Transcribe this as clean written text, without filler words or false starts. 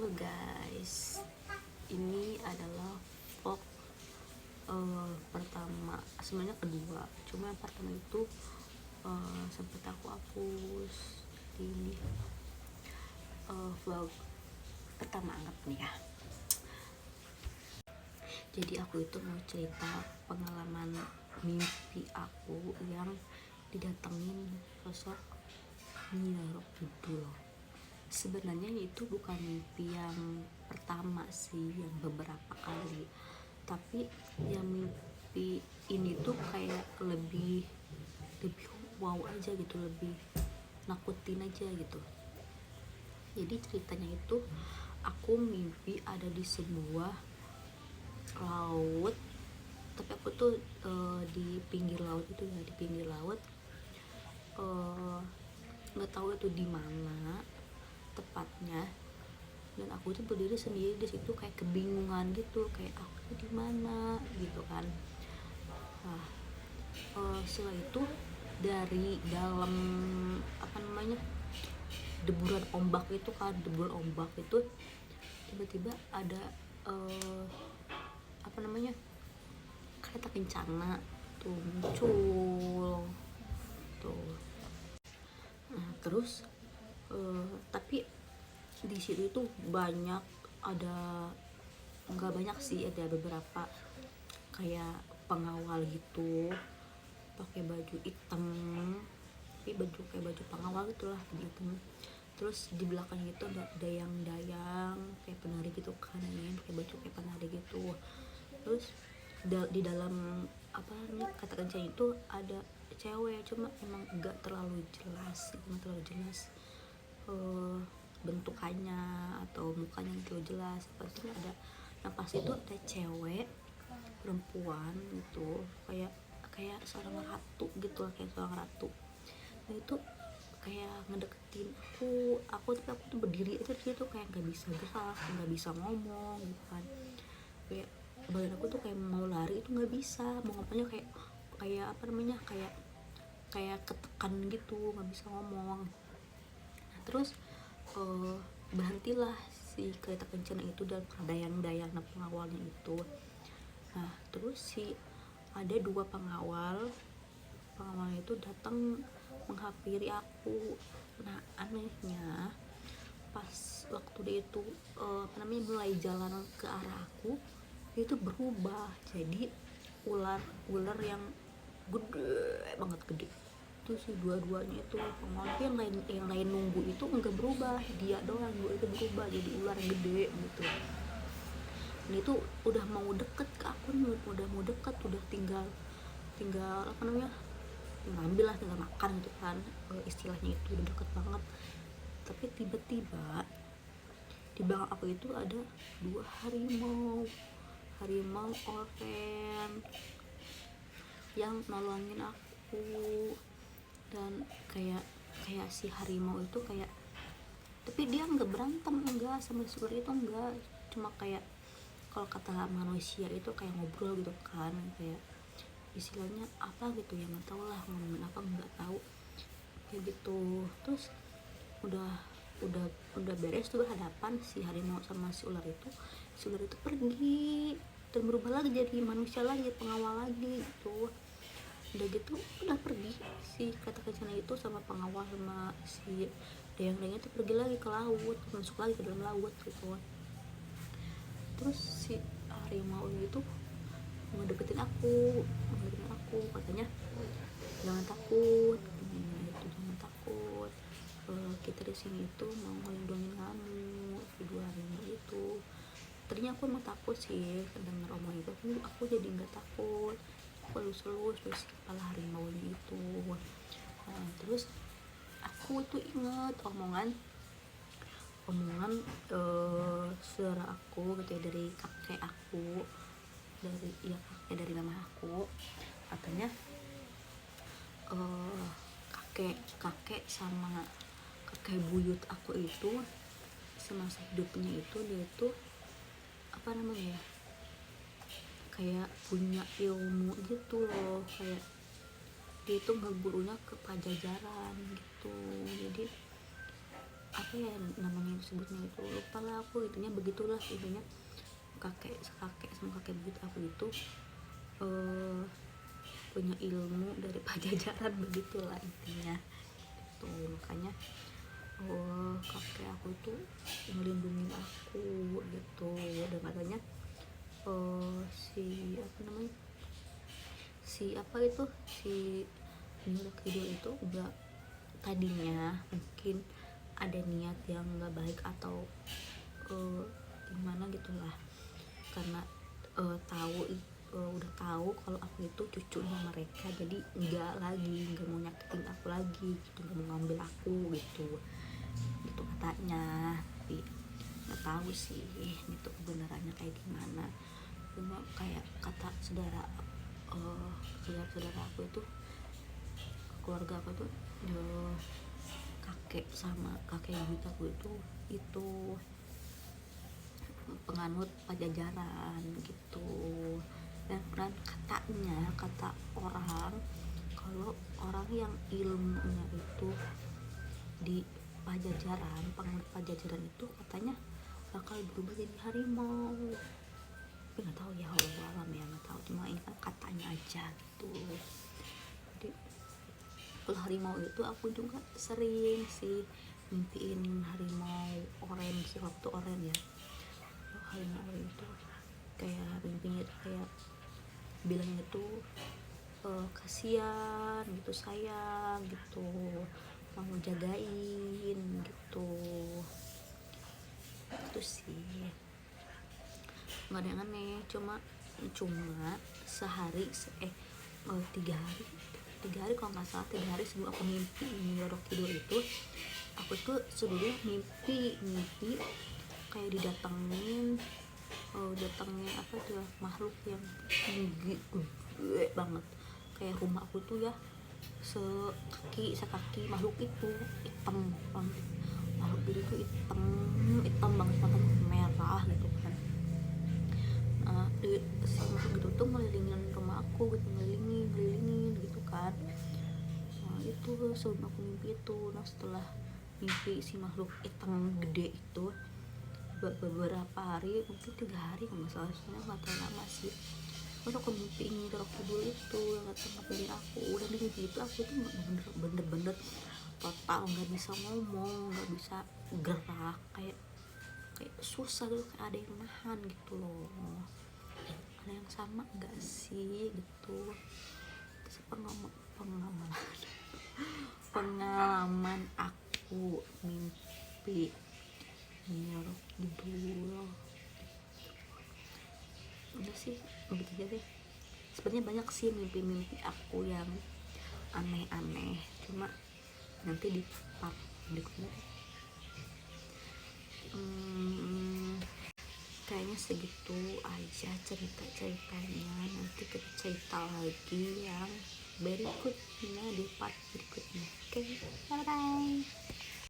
Halo guys, ini adalah vlog pertama, sebenarnya kedua, cuma yang pertama itu sempat aku hapus di ini vlog pertama anggap nih ya. Jadi aku itu mau cerita pengalaman mimpi aku yang didatengin sosok Nyi Roro Kidul. Sebenarnya itu bukan mimpi yang pertama sih, yang beberapa kali, tapi yang mimpi ini tuh kayak lebih wow aja gitu, lebih nakutin aja gitu. Jadi ceritanya itu aku mimpi ada di sebuah laut, tapi aku tuh di pinggir laut itu ya, di pinggir laut, nggak tahu itu di mana tepatnya, dan aku tuh berdiri sendiri di situ kayak kebingungan gitu, kayak aku di mana gitu kan. Nah, setelah itu dari dalam deburan ombak itu kan, deburan ombak itu tiba-tiba ada kereta kencana tuh muncul tuh. Nah, terus tapi di situ itu banyak, ada nggak banyak sih, ada beberapa kayak pengawal gitu, pakai baju hitam, tapi baju kayak baju pengawal gitulah, hitam. Terus di belakang itu ada dayang-dayang kayak penari gitu kan, yang pakai baju kayak penari gitu. Terus di dalam kata kencang itu ada cewek, cuma emang nggak terlalu jelas, bentukannya atau mukanya gitu jelas. Pasti ada, nah pas itu ada cewek perempuan gitu, kayak seorang ratu gitu, kayak seorang ratu. Nah itu kayak ngedeketin tapi aku tuh berdiri aja di situ, kayak nggak bisa gerak, nggak bisa ngomong gitu kan. Kayak badan aku tuh kayak mau lari itu nggak bisa, mau ngomongnya kayak ketekan gitu, nggak bisa ngomong. Nah, terus berhentilah si kereta kencana itu dan dayang-dayang pengawalnya itu. Nah terus ada dua pengawal itu datang menghampiri aku. Nah anehnya pas waktu dia itu mulai jalan ke arah aku, dia itu berubah jadi ular yang gede banget, gede itu sih. Dua-duanya itu pengawal, yang lain nunggu itu enggak berubah, dia doang itu berubah jadi ular yang gede gitu. Dan itu udah mau deket ke aku nih, udah mau deket, udah tinggal ngambil lah, tinggal makan gitu kan, istilahnya itu udah deket banget. Tapi tiba-tiba di belakang aku itu ada dua harimau oranye yang nolongin aku. Dan kayak si harimau itu kayak, tapi dia nggak berantem, enggak sama si ular itu, enggak, cuma kayak kalau kata manusia itu kayak ngobrol gitu kan, kayak istilahnya apa gitu ya, nggak tahu lah ngomongin apa, nggak tahu kayak gitu. Terus udah beres tuh berhadapan si harimau sama si ular itu. Si ular itu pergi dan berubah lagi jadi manusia lagi, pengawal lagi gitu. Udah gitu udah pergi si kata kencana itu sama pengawal sama si dayang-dayang itu, pergi lagi ke laut, masuk lagi ke dalam laut gitu. Terus si harimau itu ngedeketin aku, katanya jangan takut, jangan takut, kita di sini itu mau ngelindungin kamu. Dua harimau itu, tadinya aku emang takut sih denger omong itu, tapi aku jadi nggak takut, aku elus-elus terus kepala harimau itu. Nah, terus aku tuh inget omongan saudara aku gitu ya, dari kakek aku, dari mama aku. Katanya kakek sama kakek buyut aku itu semasa hidupnya itu, dia itu kayak punya ilmu gitu loh, kayak dia itu ngegurunya ke Pajajaran gitu. Jadi apa ya namanya disebutnya itu, lupa lah aku, intinya begitulah. Intinya kakek sama kakek begitu aku itu punya ilmu dari pajajaran begitulah intinya. Tuh makanya kakek aku itu ngelindungin aku gitu. Dan katanya si apa namanya, si Nyi Kidul itu udah tadinya mungkin ada niat yang nggak baik atau gimana gitulah, karena udah tahu kalau aku itu cucunya mereka, jadi nggak mau nyakitin aku lagi gitu, nggak mau ngambil aku gitu katanya. Tapi nggak tahu sih itu kebenarannya kayak gimana. Cuma kayak kata saudara aku itu, keluarga aku tuh, kakek sama kakek ibu aku itu penganut pajajaran gitu. Dan kata orang, kalau orang yang ilmunya itu di pajajaran, penganut pajajaran itu katanya bakal berubah jadi harimau. Tapi nggak tahu ya, Allah alam ya, nggak tahu, cuma ini kan katanya aja gitu. Jadi kalau harimau itu aku juga sering sih mimpiin harimau oren sih, waktu oren ya. Harimau oren itu kayak mimpinya itu kayak bilangnya itu kasihan gitu, sayang gitu, mau jagain gitu. Itu sih nggak ada yang aneh, cuma sehari 3 hari kalau nggak salah, 3 hari sebelum aku mimpi Nyi Roro Kidul itu, aku tuh sebelumnya mimpi kayak datangnya apa tuh ya, makhluk yang tinggi gede banget kayak rumah aku tuh ya, sekaki makhluk itu hitam banget. Makhluk itu hitam banget, matanya merah gitu kan. Si makhluk itu tuh ngelilingin rumah aku gitu, ngelilingin gitu kan. Itu sebelum aku mimpi itu. Nah setelah mimpi si makhluk hitam gede itu beberapa hari, mungkin 3 hari kalau nggak salah, soalnya nggak terlalu lama sih. Terus aku mimpi Nyi Roro Kidul itu yang datang ke aku. Udah di mimpi itu aku tuh bener-bener total nggak bisa ngomong, nggak bisa gerak, kayak susah gitu, kayak ada yang nahan gitu loh. Ada yang sama nggak sih gitu. Terus pengalaman aku mimpi Nyi Roro Kidul udah sih begitu aja deh. Sebenarnya banyak sih mimpi-mimpi aku yang aneh-aneh, cuma nanti di part berikutnya. Kayaknya segitu aja cerita-ceritanya. Nanti kita cerita lagi yang berikutnya di part berikutnya. Oke, bye bye.